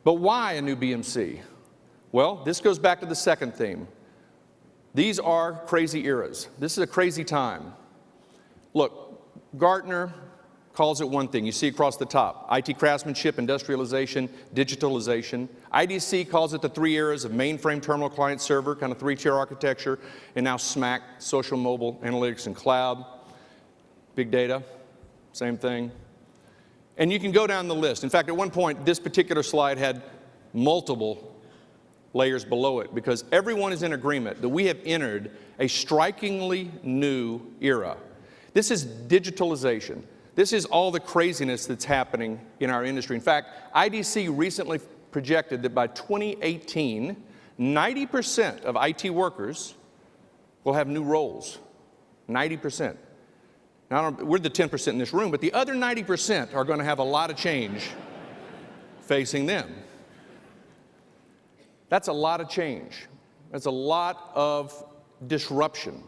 But why a new BMC? Well, this goes back to the second theme. These are crazy eras. This is a crazy time. Look, Gartner calls it one thing. You see across the top: IT craftsmanship, industrialization, digitalization. IDC calls it the three eras of mainframe, terminal, client, server, kind of three-tier architecture, and now SMAC, social, mobile, analytics, and cloud. Big data, same thing. And you can go down the list. In fact, at one point, this particular slide had multiple layers below it, because everyone is in agreement that we have entered a strikingly new era. This is digitalization. This is all the craziness that's happening in our industry. In fact, IDC recently projected that by 2018, 90% of IT workers will have new roles. 90%. Now, we're the 10% in this room, but the other 90% are going to have a lot of change facing them. That's a lot of change. That's a lot of disruption.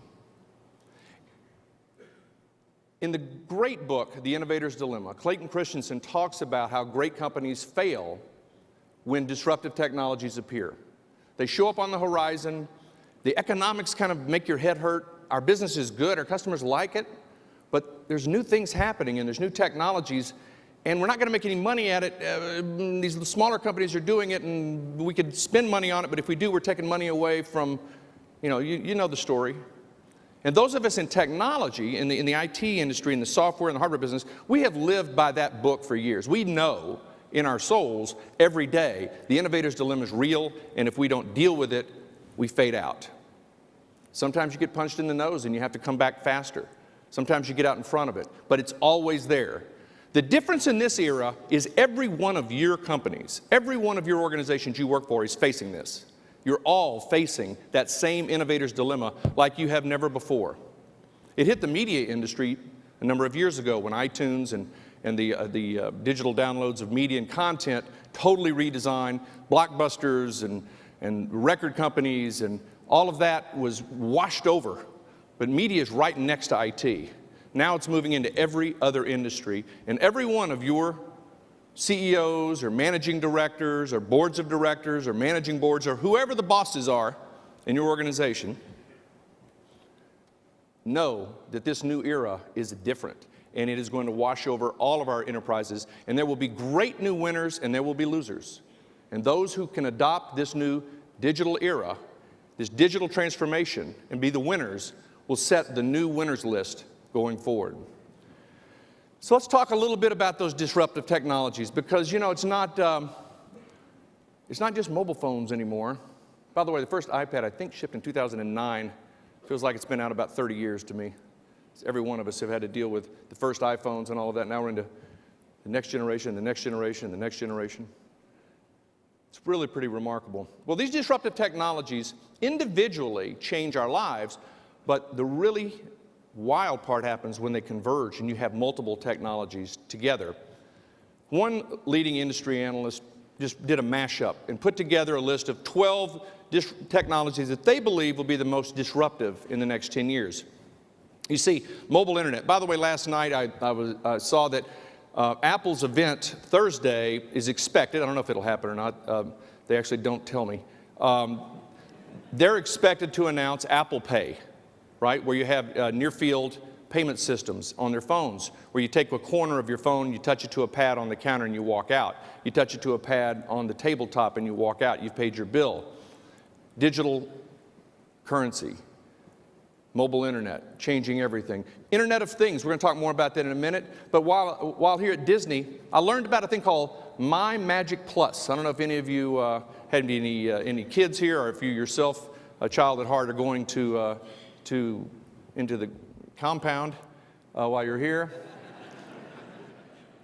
In the great book, The Innovator's Dilemma, Clayton Christensen talks about how great companies fail when disruptive technologies appear. They show up on the horizon. The economics kind of make your head hurt. Our business is good. Our customers like it. But there's new things happening, and there's new technologies, and we're not going to make any money at it. These smaller companies are doing it, and we could spend money on it, but if we do, we're taking money away from, you know the story. And those of us in technology, in the IT industry, in the software and the hardware business, we have lived by that book for years. We know in our souls every day the innovator's dilemma is real, and if we don't deal with it, we fade out. Sometimes you get punched in the nose and you have to come back faster. Sometimes you get out in front of it, but it's always there. The difference in this era is every one of your companies, every one of your organizations you work for is facing this. You're all facing that same innovator's dilemma like you have never before. It hit the media industry a number of years ago when iTunes and the digital downloads of media and content totally redesigned, blockbusters and record companies, and all of that was washed over. But media is right next to IT. Now it's moving into every other industry, and every one of your CEOs or managing directors or boards of directors or managing boards or whoever the bosses are in your organization know that this new era is different, and it is going to wash over all of our enterprises, and there will be great new winners and there will be losers. And those who can adopt this new digital era, this digital transformation, and be the winners will set the new winners list going forward. So let's talk a little bit about those disruptive technologies, because it's not just mobile phones anymore. By the way, the first iPad I think shipped in 2009. Feels like it's been out about 30 years to me. Every one of us have had to deal with the first iPhones and all of that. Now we're into the next generation, the next generation, the next generation. It's really pretty remarkable. Well, these disruptive technologies individually change our lives, but the really wild part happens when they converge and you have multiple technologies together. One leading industry analyst just did a mashup and put together a list of 12 technologies that they believe will be the most disruptive in the next 10 years. You see, mobile internet. By the way, last night I saw that Apple's event Thursday is expected. I don't know if it'll happen or not. They actually don't tell me. They're expected to announce Apple Pay, right, where you have near-field payment systems on their phones, where you take a corner of your phone, you touch it to a pad on the counter, and you walk out. You touch it to a pad on the tabletop, and you walk out. You've paid your bill. Digital currency, mobile internet, changing everything. Internet of Things, we're going to talk more about that in a minute. But while here at Disney, I learned about a thing called My Magic Plus. I don't know if any of you had any kids here, or if you yourself, a child at heart, are going into the compound while you're here.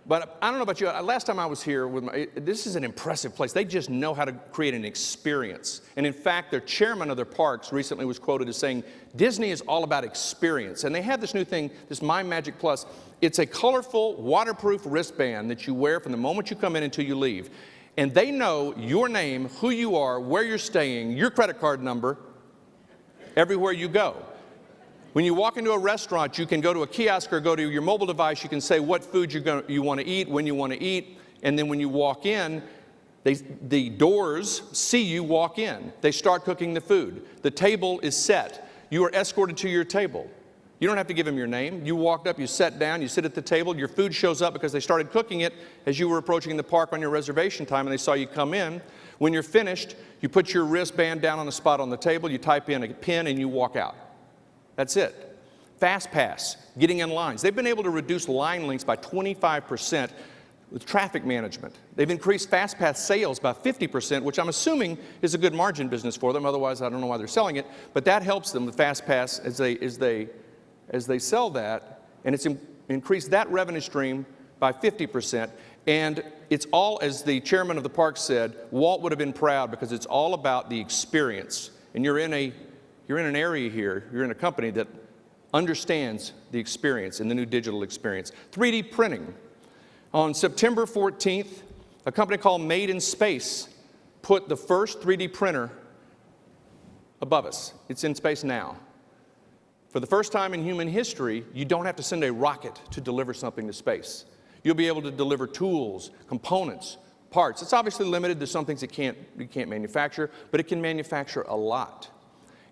But I don't know about you, last time I was here, this is an impressive place. They just know how to create an experience. And in fact, their chairman of their parks recently was quoted as saying, Disney is all about experience. And they have this new thing, this My Magic Plus. It's a colorful, waterproof wristband that you wear from the moment you come in until you leave. And they know your name, who you are, where you're staying, your credit card number, everywhere you go. When you walk into a restaurant, you can go to a kiosk or go to your mobile device. You can say what food you want to eat, when you want to eat, and then when you walk in, The doors see you walk in. They start cooking the food. The table is set. You are escorted to your table. You don't have to give them your name. You walked up, you sat down, you sit at the table. Your food shows up because they started cooking it as you were approaching the park on your reservation time and they saw you come in. When you're finished, you put your wristband down on the spot on the table, you type in a PIN and you walk out. That's it. FastPass, getting in lines. They've been able to reduce line lengths by 25% with traffic management. They've increased FastPass sales by 50%, which I'm assuming is a good margin business for them. Otherwise, I don't know why they're selling it. But that helps them with FastPass as they sell that, and it's increased that revenue stream by 50%. And it's all, as the chairman of the park said, Walt would have been proud because it's all about the experience. And you're in an area here, you're in a company that understands the experience and the new digital experience. 3D printing. On September 14th, a company called Made in Space put the first 3D printer above us. It's in space now. For the first time in human history, you don't have to send a rocket to deliver something to space. You'll be able to deliver tools, components, parts. It's obviously limited to some things you can't manufacture, but it can manufacture a lot.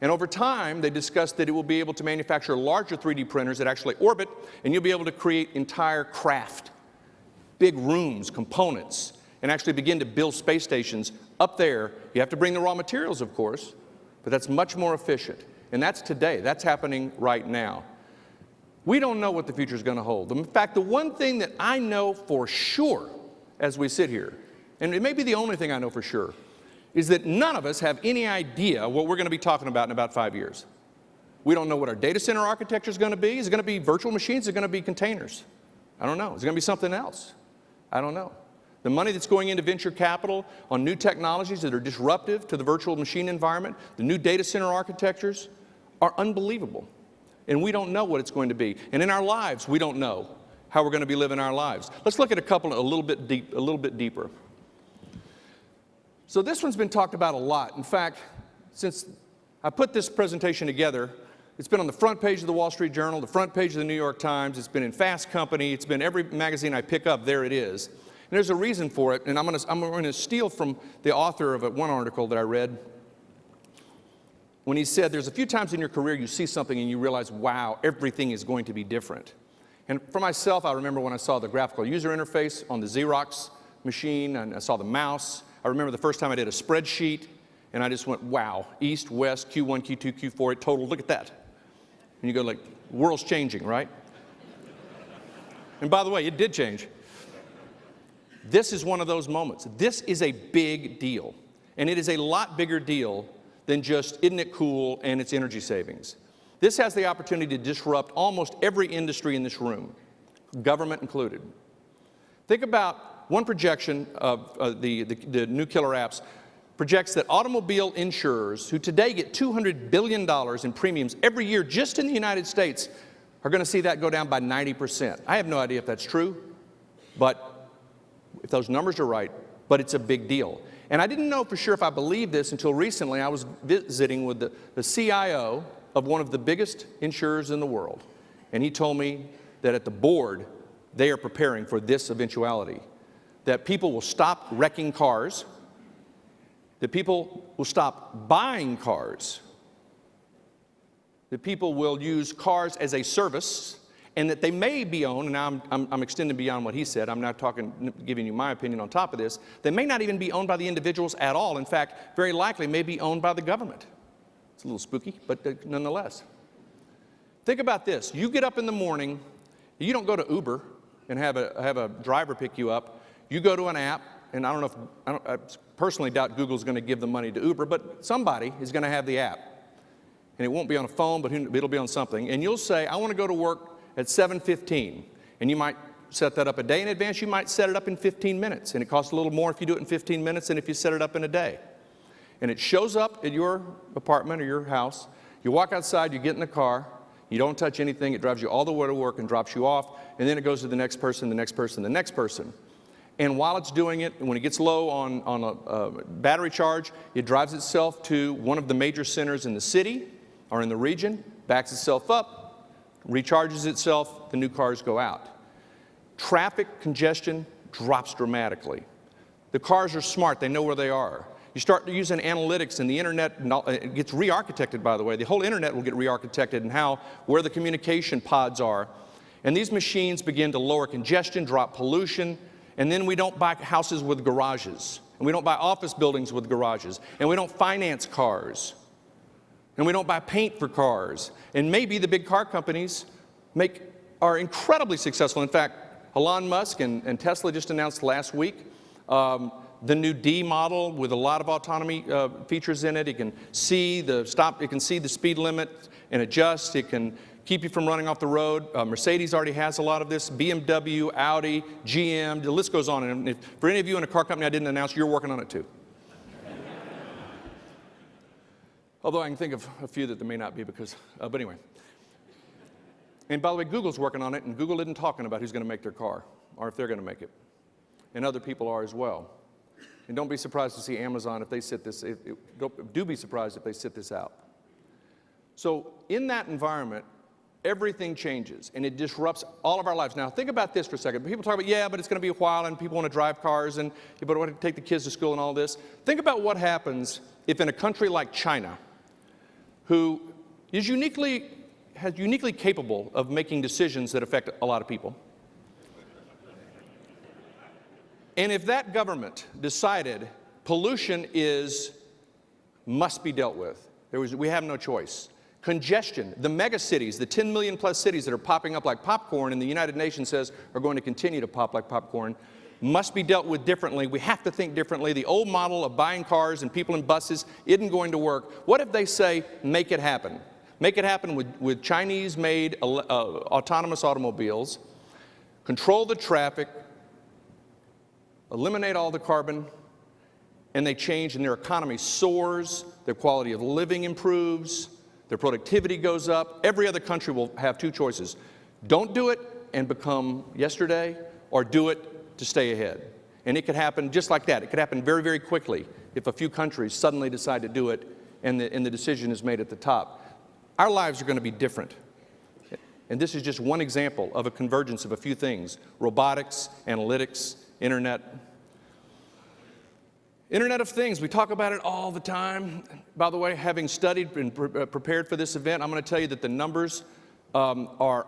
And over time, they discussed that it will be able to manufacture larger 3D printers that actually orbit, and you'll be able to create entire craft, big rooms, components, and actually begin to build space stations up there. You have to bring the raw materials, of course, but that's much more efficient. And that's today. That's happening right now. We don't know what the future is going to hold. In fact, the one thing that I know for sure as we sit here, and it may be the only thing I know for sure, is that none of us have any idea what we're going to be talking about in about 5 years. We don't know what our data center architecture is going to be. Is it going to be virtual machines? Is it going to be containers? I don't know. Is it going to be something else? I don't know. The money that's going into venture capital on new technologies that are disruptive to the virtual machine environment, the new data center architectures, are unbelievable. And we don't know what it's going to be. And in our lives, we don't know how we're going to be living our lives. Let's look at a couple a little bit deeper. So this one's been talked about a lot. In fact, since I put this presentation together, it's been on the front page of the Wall Street Journal, the front page of the New York Times, it's been in Fast Company, it's been every magazine I pick up, there it is. And there's a reason for it, and I'm going to steal from the author of one article that I read when he said, there's a few times in your career you see something and you realize, wow, everything is going to be different. And for myself, I remember when I saw the graphical user interface on the Xerox machine, and I saw the mouse. I remember the first time I did a spreadsheet, and I just went, wow, east, west, Q1, Q2, Q4, it totaled, look at that. And you go like, the world's changing, right? And by the way, it did change. This is one of those moments. This is a big deal. And it is a lot bigger deal than just, isn't it cool, and its energy savings. This has the opportunity to disrupt almost every industry in this room, government included. Think about one projection of the new killer apps projects that automobile insurers, who today get $200 billion in premiums every year just in the United States, are going to see that go down by 90%. I have no idea if that's true, but if those numbers are right, but it's a big deal. And I didn't know for sure if I believed this until recently. I was visiting with the CIO of one of the biggest insurers in the world. And he told me that at the board, they are preparing for this eventuality. That people will stop wrecking cars, that people will stop buying cars, that people will use cars as a service, and that they may be owned, and now I'm extending beyond what he said, I'm not giving you my opinion on top of this, they may not even be owned by the individuals at all. In fact, very likely may be owned by the government. It's a little spooky, but nonetheless. Think about this. You get up in the morning, you don't go to Uber and have a driver pick you up. You go to an app, and I personally doubt Google's going to give the money to Uber, but somebody is going to have the app. And it won't be on a phone, but it'll be on something. And you'll say, I want to go to work at 7:15, and you might set that up a day in advance. You might set it up in 15 minutes, and it costs a little more if you do it in 15 minutes than if you set it up in a day. And it shows up at your apartment or your house. You walk outside, you get in the car, you don't touch anything, it drives you all the way to work and drops you off, and then it goes to the next person, the next person, the next person. And while it's doing it, when it gets low on a battery charge, it drives itself to one of the major centers in the city or in the region, backs itself up, recharges itself, the new cars go out. Traffic congestion drops dramatically. The cars are smart. They know where they are. You start using analytics, and the internet it gets re-architected, by the way. The whole internet will get re-architected and where the communication pods are. And these machines begin to lower congestion, drop pollution, and then we don't buy houses with garages, and we don't buy office buildings with garages, and we don't finance cars, and we don't buy paint for cars. And maybe the big car companies are incredibly successful. In fact, Elon Musk and Tesla just announced last week the new D model with a lot of autonomy features in it. It can see it can see the speed limit and adjust. It can keep you from running off the road. Mercedes already has a lot of this. BMW, Audi, GM, the list goes on. And for any of you in a car company I didn't announce, you're working on it too. Although I can think of a few that there may not be but anyway. And by the way, Google's working on it, and Google isn't talking about who's going to make their car or if they're going to make it. And other people are as well. And don't be surprised to see Amazon if they sit this, do be surprised if they sit this out. So in that environment, everything changes, and it disrupts all of our lives. Now, think about this for a second. People talk about, yeah, but it's going to be a while, and people want to drive cars, and people want to take the kids to school and all this. Think about what happens if in a country like China, who is uniquely capable of making decisions that affect a lot of people, and if that government decided pollution must be dealt with, we have no choice. Congestion, the mega cities, the 10 million plus cities that are popping up like popcorn, and the United Nations says are going to continue to pop like popcorn, must be dealt with differently. We have to think differently. The old model of buying cars and people in buses isn't going to work. What if they say, make it happen? Make it happen with Chinese-made autonomous automobiles, control the traffic, eliminate all the carbon, and they change, and their economy soars, their quality of living improves, their productivity goes up. Every other country will have two choices. Don't do it and become yesterday, or do it to stay ahead. And it could happen just like that. It could happen very, very quickly if a few countries suddenly decide to do it and the decision is made at the top. Our lives are going to be different. And this is just one example of a convergence of a few things: robotics, analytics, internet. Internet of Things, we talk about it all the time. By the way, having studied and prepared for this event, I'm going to tell you that the numbers are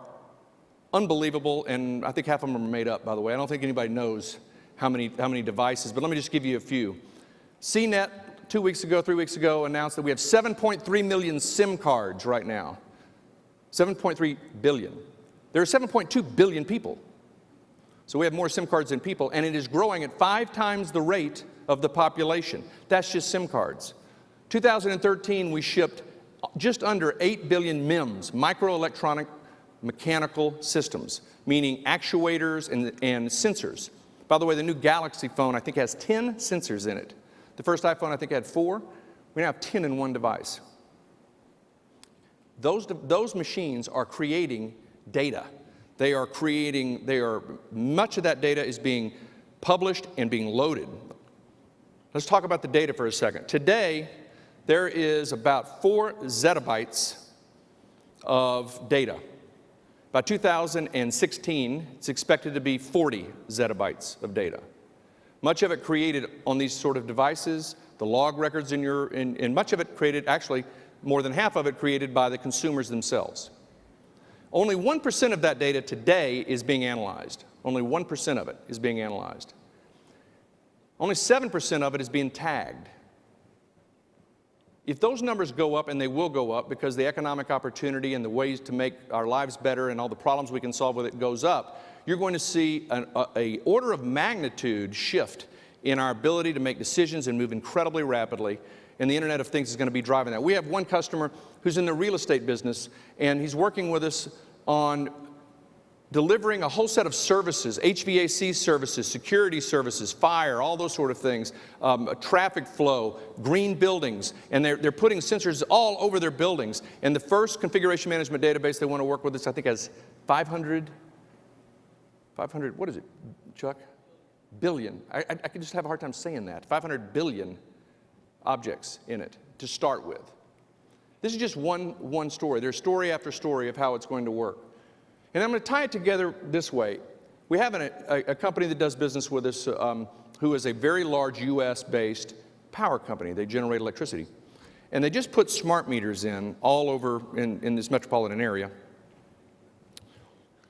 unbelievable, and I think half of them are made up, by the way. I don't think anybody knows how many devices, but let me just give you a few. CNET, 3 weeks ago, announced that we have 7.3 million SIM cards right now. 7.3 billion. There are 7.2 billion people. So we have more SIM cards than people, and it is growing at 5 times the rate of the population. That's just SIM cards. 2013, we shipped just under 8 billion MIMS, microelectronic mechanical systems, meaning actuators and sensors. By the way, the new Galaxy phone, I think, has 10 sensors in it. The first iPhone, I think, had 4. We now have 10 in one device. Those machines are creating data. Much of that data is being published and being loaded. Let's talk about the data for a second. Today, there is about 4 zettabytes of data. By 2016, it's expected to be 40 zettabytes of data. Much of it created on these sort of devices, the log records and much of it created, actually, more than half of it created by the consumers themselves. Only 1% of that data today is being analyzed. Only 1% of it is being analyzed. Only 7% of it is being tagged. If those numbers go up, and they will go up because the economic opportunity and the ways to make our lives better and all the problems we can solve with it goes up, you're going to see an order of magnitude shift in our ability to make decisions and move incredibly rapidly. And the Internet of Things is going to be driving that. We have one customer who's in the real estate business, and he's working with us on delivering a whole set of services, HVAC services, security services, fire, all those sort of things, traffic flow, green buildings, and they're putting sensors all over their buildings. And the first configuration management database they want to work with us, I think, has 500, what is it, Chuck? Billion. I could just have a hard time saying that. 500 billion objects in it to start with. This is just one story. There's story after story of how it's going to work. And I'm going to tie it together this way. We have a company that does business with us who is a very large US-based power company. They generate electricity. And they just put smart meters in all over in this metropolitan area.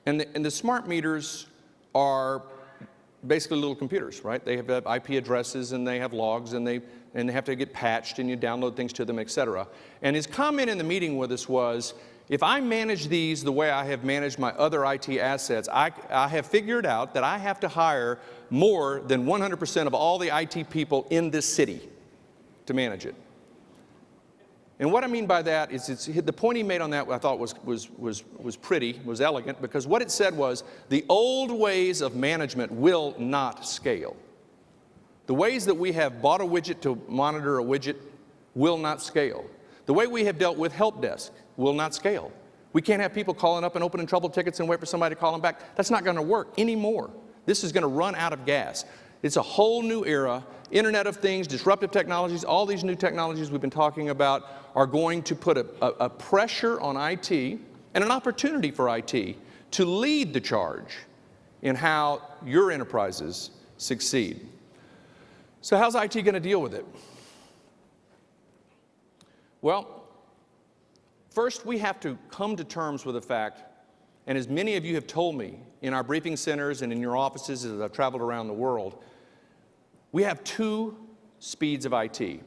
And the smart meters are basically little computers, right? They have IP addresses and they have logs and they have to get patched and you download things to them, et cetera. And his comment in the meeting with us was, if I manage these the way I have managed my other IT assets, I have figured out that I have to hire more than 100% of all the IT people in this city to manage it. And what I mean by that is the point he made on that I thought was pretty, was elegant, because what it said was the old ways of management will not scale. The ways that we have bought a widget to monitor a widget will not scale. The way we have dealt with help desk will not scale. We can't have people calling up and opening trouble tickets and wait for somebody to call them back. That's not going to work anymore. This is going to run out of gas. It's a whole new era. Internet of Things, disruptive technologies, all these new technologies we've been talking about are going to put a pressure on IT and an opportunity for IT to lead the charge in how your enterprises succeed. So how's IT going to deal with it? Well, first we have to come to terms with the fact, and as many of you have told me in our briefing centers and in your offices as I've traveled around the world, we have two speeds of IT.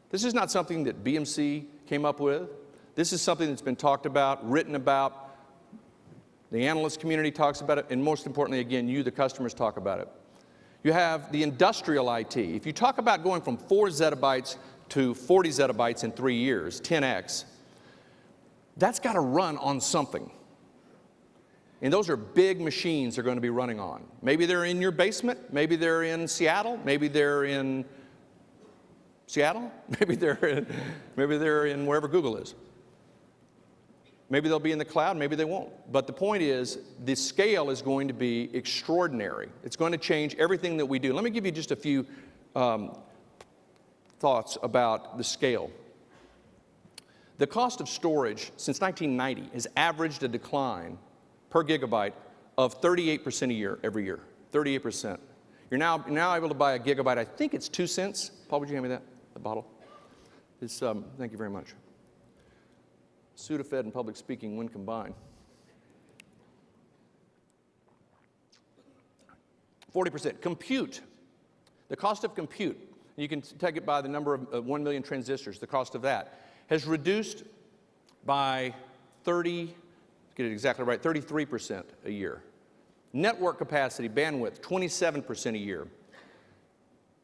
This is not something that BMC came up with. This is something that's been talked about, written about. The analyst community talks about it, and most importantly, again, you, the customers, talk about it. You have the industrial IT. If you talk about going from 4 zettabytes to 40 zettabytes in 3 years, 10x, that's got to run on something. And those are big machines they're going to be running on. Maybe they're in your basement, maybe they're in Seattle, maybe they're in Seattle, maybe they're in wherever Google is. Maybe they'll be in the cloud, maybe they won't. But the point is, the scale is going to be extraordinary. It's going to change everything that we do. Let me give you just a few thoughts about the scale. The cost of storage since 1990 has averaged a decline per gigabyte of 38% a year, every year, 38%. You're now able to buy a gigabyte, I think it's 2 cents. Paul, would you hand me that, the bottle? It's, thank you very much. Sudafed and public speaking when combined. 40%. Compute. The cost of compute, you can take it by the number of 1 million transistors, the cost of that, has reduced by 33% a year. Network capacity, bandwidth, 27% a year.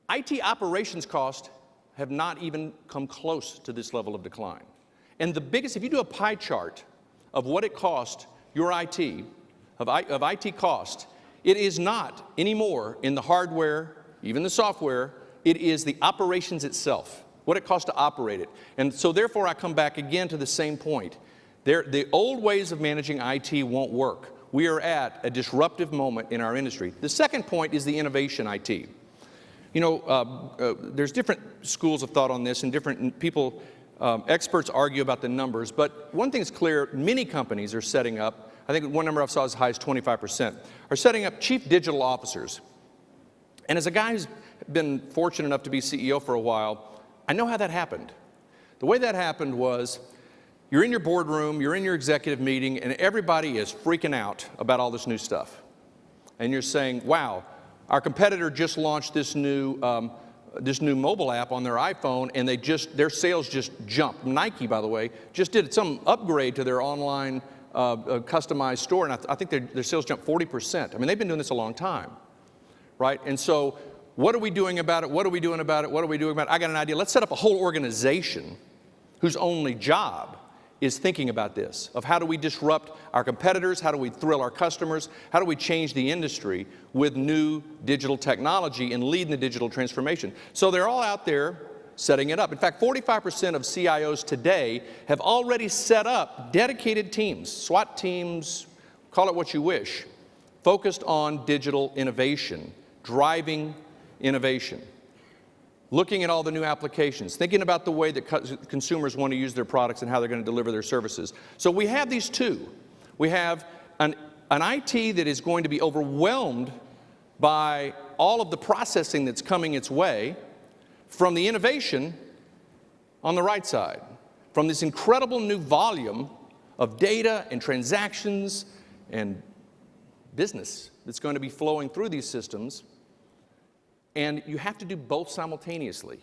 IT operations costs have not even come close to this level of decline. And the biggest, if you do a pie chart of what it costs your IT, of IT cost, it is not anymore in the hardware, even the software, it is the operations itself, what it costs to operate it. And so therefore I come back again to the same point. The old ways of managing IT won't work. We are at a disruptive moment in our industry. The second point is the innovation IT. You know, there's different schools of thought on this, and different people, experts argue about the numbers, but one thing is clear, many companies are setting up, I think one number I saw as high as 25%, are setting up chief digital officers. And as a guy who's been fortunate enough to be CEO for a while, I know how that happened. The way that happened was, you're in your boardroom, you're in your executive meeting, and everybody is freaking out about all this new stuff. And you're saying, wow, our competitor just launched this new mobile app on their iPhone, and their sales just jumped. Nike, by the way, just did some upgrade to their online customized store, and I think their sales jumped 40%. I mean, they've been doing this a long time, right? And so what are we doing about it? What are we doing about it? What are we doing about it? I got an idea. Let's set up a whole organization whose only job is thinking about this, of how do we disrupt our competitors, how do we thrill our customers, how do we change the industry with new digital technology and leading the digital transformation. So they're all out there setting it up. In fact, 45% of CIOs today have already set up dedicated teams, SWAT teams, call it what you wish, focused on digital innovation, driving innovation. Looking at all the new applications, thinking about the way that consumers want to use their products and how they're going to deliver their services. So we have these two. We have an IT that is going to be overwhelmed by all of the processing that's coming its way from the innovation on the right side, from this incredible new volume of data and transactions and business that's going to be flowing through these systems. And you have to do both simultaneously.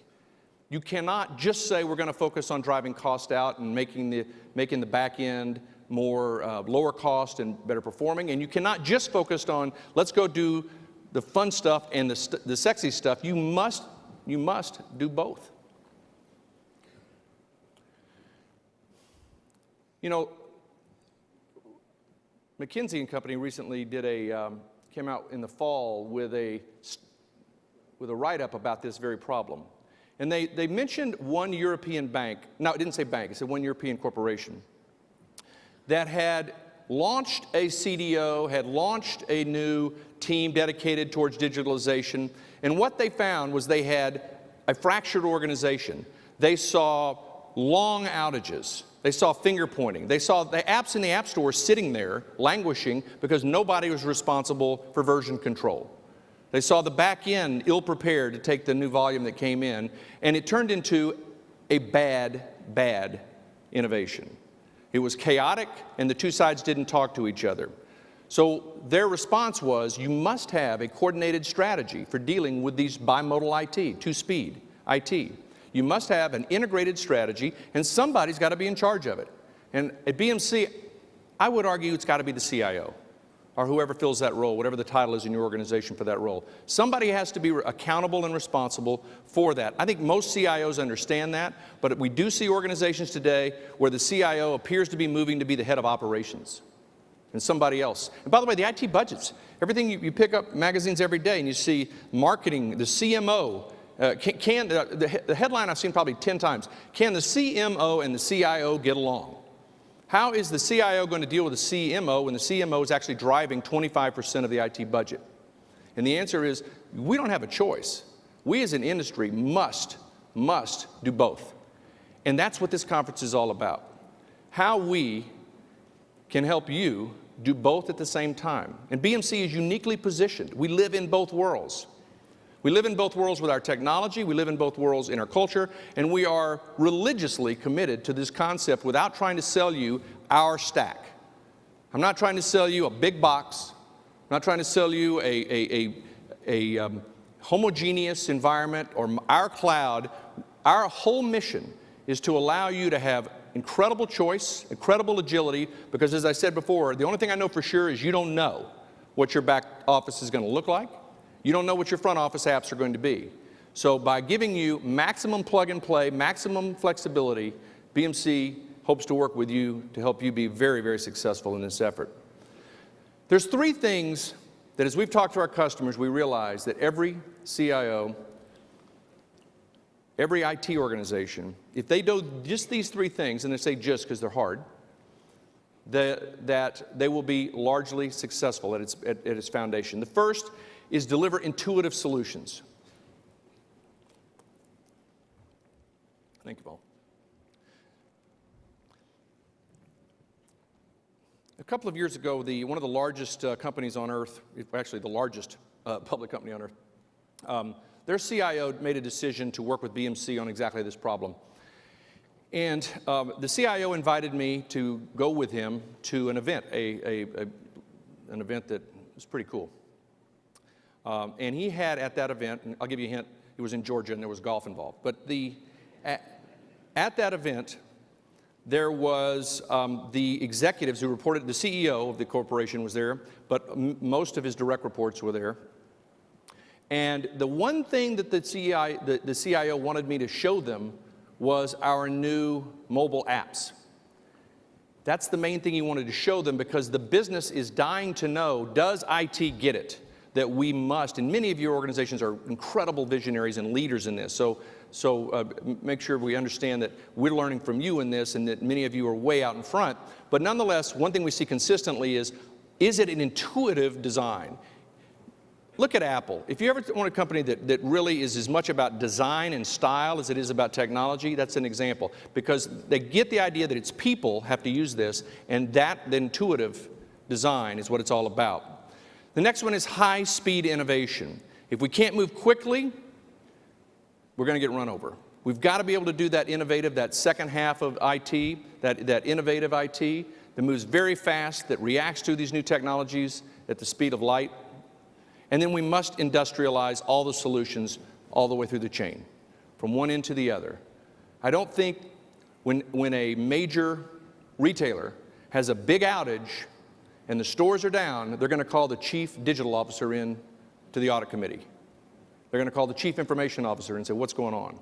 You cannot just say we're going to focus on driving cost out and making the back end more lower cost and better performing. And you cannot just focus on let's go do the fun stuff and the sexy stuff. You must do both. You know, McKinsey and Company recently came out in the fall with a write-up about this very problem. And they mentioned one European bank, no, it didn't say bank, it said one European corporation, that had launched a CDO, had launched a new team dedicated towards digitalization. And what they found was they had a fractured organization. They saw long outages. They saw finger pointing. They saw the apps in the App Store sitting there, languishing, because nobody was responsible for version control. They saw the back end ill-prepared to take the new volume that came in, and it turned into a bad innovation. It was chaotic, and the two sides didn't talk to each other. So their response was, you must have a coordinated strategy for dealing with these bimodal IT, two-speed IT. You must have an integrated strategy, and somebody's got to be in charge of it. And at BMC, I would argue it's got to be the CIO, or whoever fills that role, whatever the title is in your organization for that role. Somebody has to be accountable and responsible for that. I think most CIOs understand that, but we do see organizations today where the CIO appears to be moving to be the head of operations and somebody else. And by the way, the IT budgets, everything you pick up magazines every day and you see marketing, the CMO, the headline I've seen probably 10 times, can the CMO and the CIO get along? How is the CIO going to deal with the CMO when the CMO is actually driving 25% of the IT budget? And the answer is, we don't have a choice. We as an industry must do both. And that's what this conference is all about. How we can help you do both at the same time. And BMC is uniquely positioned. We live in both worlds. We live in both worlds with our technology, we live in both worlds in our culture, and we are religiously committed to this concept without trying to sell you our stack. I'm not trying to sell you a big box. I'm not trying to sell you a homogeneous environment or our cloud. Our whole mission is to allow you to have incredible choice, incredible agility, because as I said before, the only thing I know for sure is you don't know what your back office is going to look like. You don't know what your front office apps are going to be. So by giving you maximum plug and play, maximum flexibility, BMC hopes to work with you to help you be very, very successful in this effort. There's three things that as we've talked to our customers, we realize that every CIO, every IT organization, if they do just these three things, and they say just because they're hard, that they will be largely successful at its foundation. The first is deliver intuitive solutions. Thank you, Paul. A couple of years ago, one of the largest companies on earth, actually the largest public company on earth, their CIO made a decision to work with BMC on exactly this problem. And the CIO invited me to go with him to an event, an event that was pretty cool. And he had at that event, and I'll give you a hint, it was in Georgia and there was golf involved. But at that event, there was the executives who reported, the CEO of the corporation was there, but most of his direct reports were there. And the one thing that the CIO wanted me to show them was our new mobile apps. That's the main thing he wanted to show them because the business is dying to know, does IT get it? That we must, and many of your organizations are incredible visionaries and leaders in this, so make sure we understand that we're learning from you in this and that many of you are way out in front. But nonetheless, one thing we see consistently is it an intuitive design? Look at Apple. If you ever want a company that really is as much about design and style as it is about technology, that's an example. Because they get the idea that it's people have to use this, and the intuitive design is what it's all about. The next one is high-speed innovation. If we can't move quickly, we're going to get run over. We've got to be able to do that innovative, that second half of IT, that innovative IT that moves very fast, that reacts to these new technologies at the speed of light. And then we must industrialize all the solutions all the way through the chain, from one end to the other. I don't think when a major retailer has a big outage and the stores are down, they're going to call the chief digital officer in to the audit committee. They're going to call the chief information officer and say, what's going on?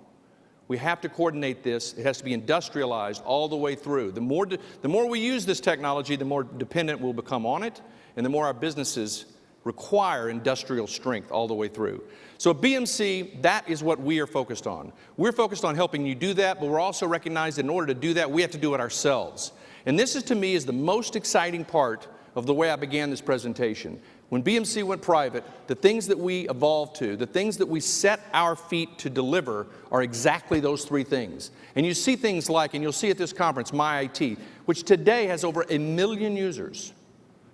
We have to coordinate this. It has to be industrialized all the way through. The more we use this technology, the more dependent we'll become on it, and the more our businesses require industrial strength all the way through. So at BMC, that is what we are focused on. We're focused on helping you do that, but we're also recognized that in order to do that, we have to do it ourselves. And this is, to me, is the most exciting part of the way I began this presentation. When BMC went private, the things that we evolved to, the things that we set our feet to deliver are exactly those three things. And you see things like, and you'll see at this conference, My IT, which today has over 1 million users.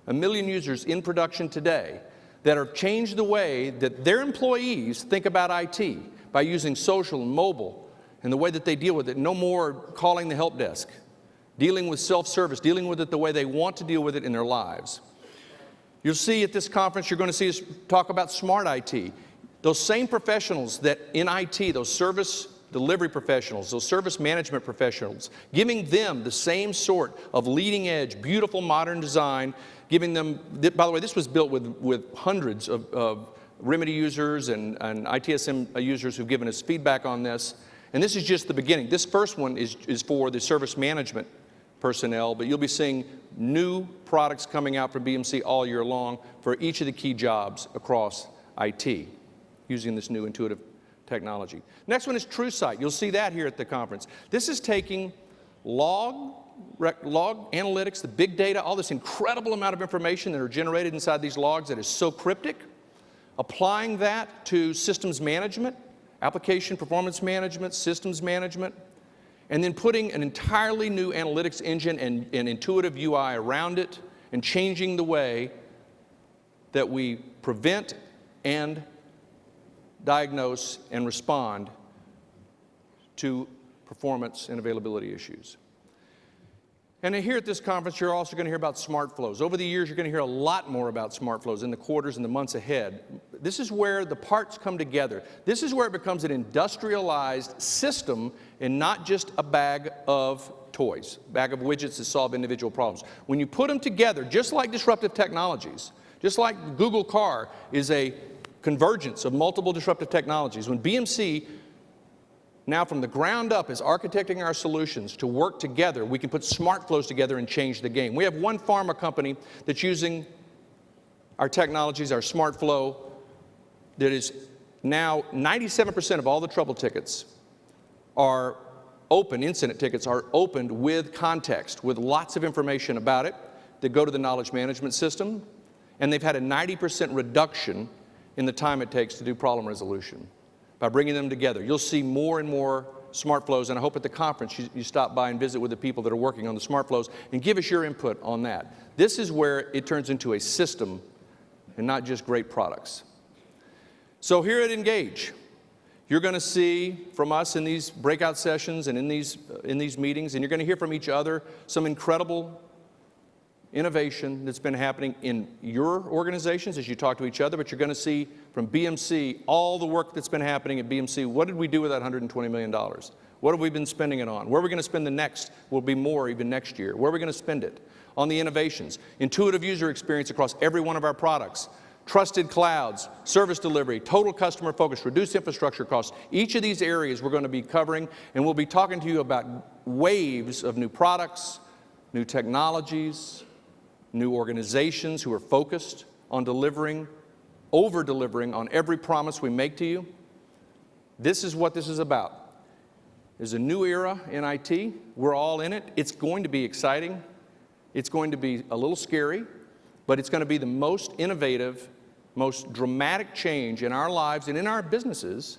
1 million users in production today that have changed the way that their employees think about IT by using social and mobile and the way that they deal with it. No more calling the help desk, dealing with self-service, dealing with it the way they want to deal with it in their lives. You'll see at this conference, you're going to see us talk about smart IT. Those same professionals that in IT, those service delivery professionals, those service management professionals, giving them the same sort of leading edge, beautiful modern design, giving them, by the way, this was built with hundreds of Remedy users and ITSM users who've given us feedback on this. And this is just the beginning. This first one is for the service management personnel, but you'll be seeing new products coming out from BMC all year long for each of the key jobs across IT using this new intuitive technology. Next one is TrueSight. You'll see that here at the conference. This is taking log analytics, the big data, all this incredible amount of information that are generated inside these logs that is so cryptic, applying that to systems management, application performance management, systems management, and then putting an entirely new analytics engine and intuitive UI around it and changing the way that we prevent and diagnose and respond to performance and availability issues. And here at this conference, you're also going to hear about smart flows. Over the years, you're going to hear a lot more about smart flows in the quarters and the months ahead. This is where the parts come together. This is where it becomes an industrialized system and not just a bag of toys, bag of widgets that solve individual problems. When you put them together, just like disruptive technologies, just like Google Car is a convergence of multiple disruptive technologies, when BMC now from the ground up is architecting our solutions to work together, we can put smart flows together and change the game. We have one pharma company that's using our technologies, our smart flow, that is now 97% of all the trouble tickets are open, incident tickets are opened with context, with lots of information about it that go to the knowledge management system, and they've had a 90% reduction in the time it takes to do problem resolution by bringing them together. You'll see more and more smart flows, and I hope at the conference you stop by and visit with the people that are working on the smart flows and give us your input on that. This is where it turns into a system and not just great products. So here at Engage, you're going to see from us in these breakout sessions and in these meetings, and you're going to hear from each other some incredible innovation that's been happening in your organizations as you talk to each other, but you're going to see from BMC all the work that's been happening at BMC. What did we do with that $120 million? What have we been spending it on? Where are we going to spend the next? Will be more even next year. Where are we going to spend it? On the innovations. Intuitive user experience across every one of our products. Trusted clouds, service delivery, total customer focus, reduced infrastructure costs. Each of these areas we're going to be covering, and we'll be talking to you about waves of new products, new technologies, new organizations who are focused on delivering, over-delivering on every promise we make to you. This is what this is about. There's a new era in IT. We're all in it. It's going to be exciting. It's going to be a little scary, but it's going to be the most innovative, most dramatic change in our lives and in our businesses,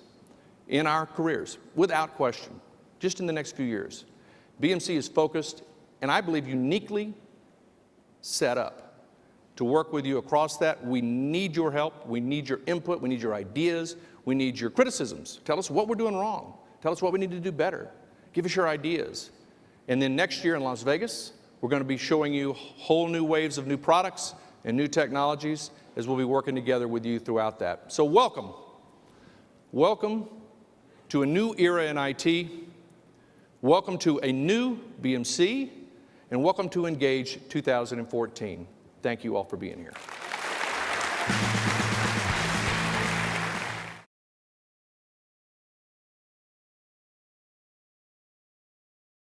in our careers, without question, just in the next few years. BMC is focused, and I believe uniquely set up to work with you across that. We need your help. We need your input. We need your ideas. We need your criticisms. Tell us what we're doing wrong. Tell us what we need to do better. Give us your ideas. And then next year in Las Vegas, we're going to be showing you whole new waves of new products and new technologies as we'll be working together with you throughout that. So welcome. Welcome to a new era in IT. Welcome to a new BMC. And welcome to Engage 2014. Thank you all for being here.